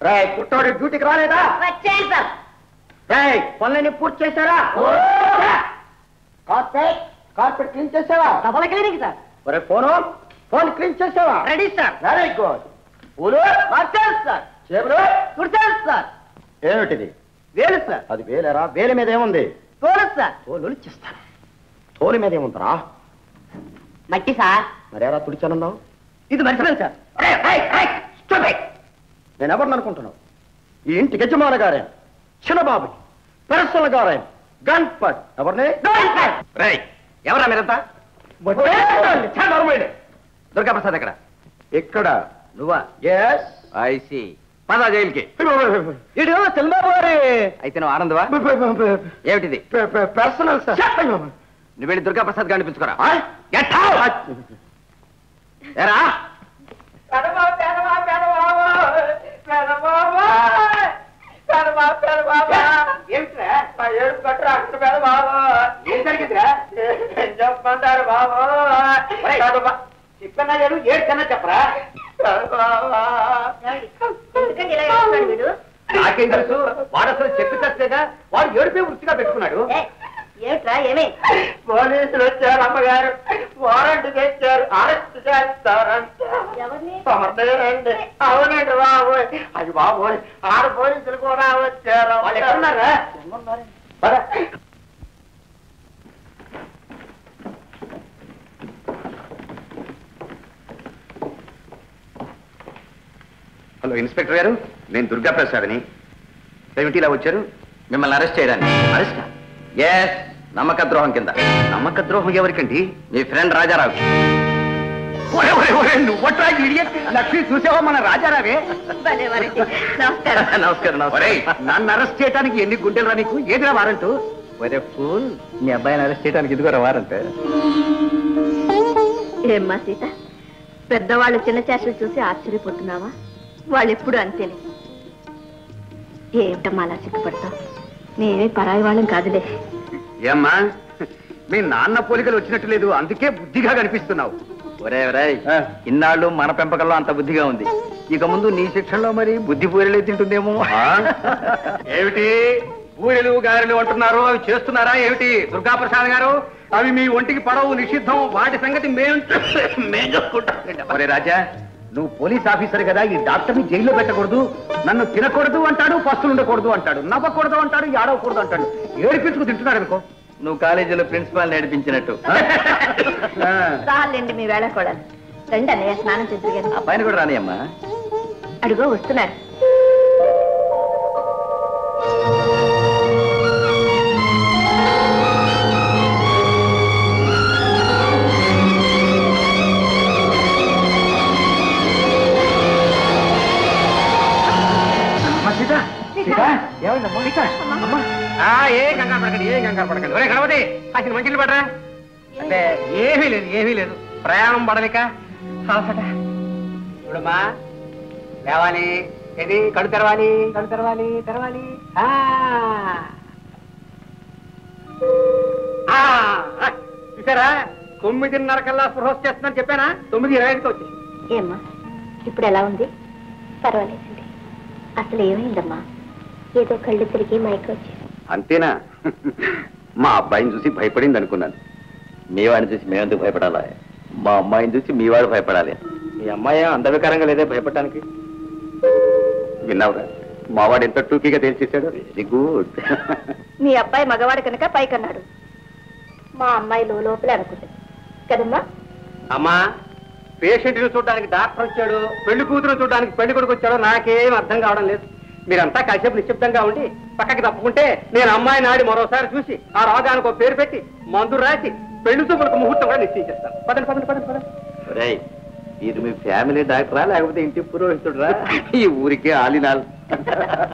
రాయ్ పుట్టోడి డ్యూటీకి రాలేదా? వచ్చాను సార్. రాయ్ పనులన్నీ పూర్తి చేశారా? కార్పెట్ క్లీన్ చేసావా? Double clinic sir. ఒరే ఫోన్ క్లీన్ చేసావా? Ready sir. Very good. పూలు మార్చాను సార్. చేపలు కుర్చాను సార్. ఏమిటిది? వేలు సార్. అది వేలేరా? వేలు మీద ఏముంది? తోలు సార్. తోలు ఇచ్చిస్తాను. తోలు మీద ఏముందిరా? మట్టి సార్. మరేరా తుడిచానన్నావు? ఇది మర్చిపోయాను సార్. నేను ఎవరిని అనుకుంటున్నావు? ఈ ఇంటి యజమాని గారే, చిన్నబాబు, పర్సనల్ గారే, గణపత్. ఎవరిని? ఎవరా మీరంతా? దుర్గాప్రసాద్ ఎక్కడ? ఇక్కడ. నువ్వా? ఎస్. ఐసి. పదా జైలుకి. ఇడు చంద్రబాబు గారి. అయితే నువ్వు ఆనందవా? ఏమిటిది? Personal sir. నువ్వు వెళ్ళి దుర్గాప్రసాద్ గారిని పిలుచుకోరా. ఏరా చెప్పంటారు బాబు. చెప్పన్నా ఏడు కన్నా చెప్పరా? నాకేం తెలుసు? వాడు అసలు చెప్పి చస్తేగా వాడు ఏడుపే వృత్తిగా పెట్టుకున్నాడు. ఏమిట్రా ఏమే? పోలీసులు వచ్చారు అమ్మగారు, వారెంట్ తెచ్చారు, అరెస్ట్ చేస్తారంట. అవునండి బాబు. అది బాబు ఆరు పోలీసులు కూడా వచ్చారు. వాళ్ళు ఎక్కడున్నారా? హలో ఇన్స్పెక్టర్ గారు, నేను దుర్గాప్రసాద్ని. ఏమిటి ఇలా వచ్చారు? మిమ్మల్ని అరెస్ట్ చేయడానికి. అరెస్ట్? ఎస్, నమ్మక ద్రోహం కింద. నమ్మక ద్రోహం ఎవరికండి? మీ ఫ్రెండ్ రాజారావు. నువ్వట్రా లక్ష్మి, చూసావా మన రాజారావే? నమస్కారం. నమస్కారం. నన్ను అరెస్ట్ చేయడానికి ఎన్ని గుండెలు రా నీకు? ఏదిరా వారంటూ? ఒరే ఫూల్, మీ అబ్బాయిని అరెస్ట్ చేయడానికి ఇదిగోరా వారంట. ఏమ్మా సీత, పెద్దవాళ్ళు చిన్న చేష్టలు చూసి ఆశ్చర్యపోతున్నావా? వాళ్ళు ఎప్పుడు అంతేనే. ఏమిటమ్మా అలా సిగ్గుపడతావు? నేనే పరాయి వాళ్ళం కాదులే. ఏమ్మా, మీ నాన్న పోలికలు వచ్చినట్టు లేదు, అందుకే బుద్ధిగా కనిపిస్తున్నావు. ఒరే ఇన్నాళ్ళు మన పెంపకంలో అంత బుద్ధిగా ఉంది, ఇక ముందు నీ శిక్షణలో మరి బుద్ధి పూరెలే తింటుందేమో. ఏమిటి పూరెలు గారెలు అంటున్నారు? అవి చేస్తున్నారా ఏమిటి దుర్గాప్రసాద్ గారు? అవి మీ ఒంటికి పడవు, నిషిద్ధం. వాటి సంగతి మేము చూసుకుంటాం. ఒరే రాజా, నువ్వు పోలీస్ ఆఫీసర్ కదా, ఈ డాక్టర్ని జైల్లో పెట్టకూడదు, నన్ను తినకూడదు అంటాడు, పస్తులు ఉండకూడదు అంటాడు, నవ్వకూడదు అంటాడు, ఏడవకూడదు అంటాడు. ఏడిపించుకు తింటున్నాడు అనుకో. నువ్వు కాలేజీలో ప్రిన్సిపాల్ నేర్పించినట్టు. చాలండి మీ వేళ కూడా. రండి అన్నయ్య, స్నానం చేద్దరు. అబ్బాయిని కూడా రానియమ్మా. అడుగో వస్తున్నాడు. ఏం కంగారు పడకండి, ఏం కంగారు పడకండి. ఒరే గణపతి, కాసిన మంచిలు పడరా. అంటే ఏమీ లేదు ప్రయాణం పడలేక. చూడమ్మా, లేవాలి, ఏది కడు తెరవాలి, తెరవాలి. చూసారా, 9:30 కల్లా స్పృహ చేస్తుందని చెప్పానా? 9:20కి వచ్చి. ఏమ్మా ఇప్పుడు ఎలా ఉంది? పర్వాలేదండి. అసలు ఏమైందమ్మా? ఏదో కళ్ళు తిరిగి మైకి వచ్చి. అంతేనా? మా అబ్బాయిని చూసి భయపడింది అనుకున్నాను. మీ వాడిని చూసి మేమెందుకు భయపడాలా? మా అమ్మాయిని చూసి మీ వాడు భయపడాలి. మీ అమ్మాయి అందవికారంగా లేదే భయపడటానికి. విన్నావురా, మావాడు ఎంత టూకీగా తేల్చేశాడు. Very good. మీ అబ్బాయి మగవాడు కనుక పైకన్నాడు, మా అమ్మాయి లోపలే అనుకుంటుంది కదమ్మా. అమ్మా, పేషెంట్ ని చూడడానికి డాక్టర్ వచ్చాడు, పెళ్లి కూతురు చూడడానికి పెళ్లి కొడుకు వచ్చాడు, నాకేం అర్థం కావడం లేదు. మీరంతా కాసేపు నిశ్శబ్దంగా ఉండి పక్కకి తప్పుకుంటే నేను అమ్మాయి నాడి మరోసారి చూసి ఆ రోగానికి ఒక పేరు పెట్టి మందు రాసి పెళ్లి చూపులకు ముహూర్తం కూడా నిశ్చయించేస్తాను. పదండి. మీరు మీ ఫ్యామిలీ డాక్టరా లేకపోతే ఇంటి పురోహితుడురా? ఈ ఊరికే ఆలినాల్.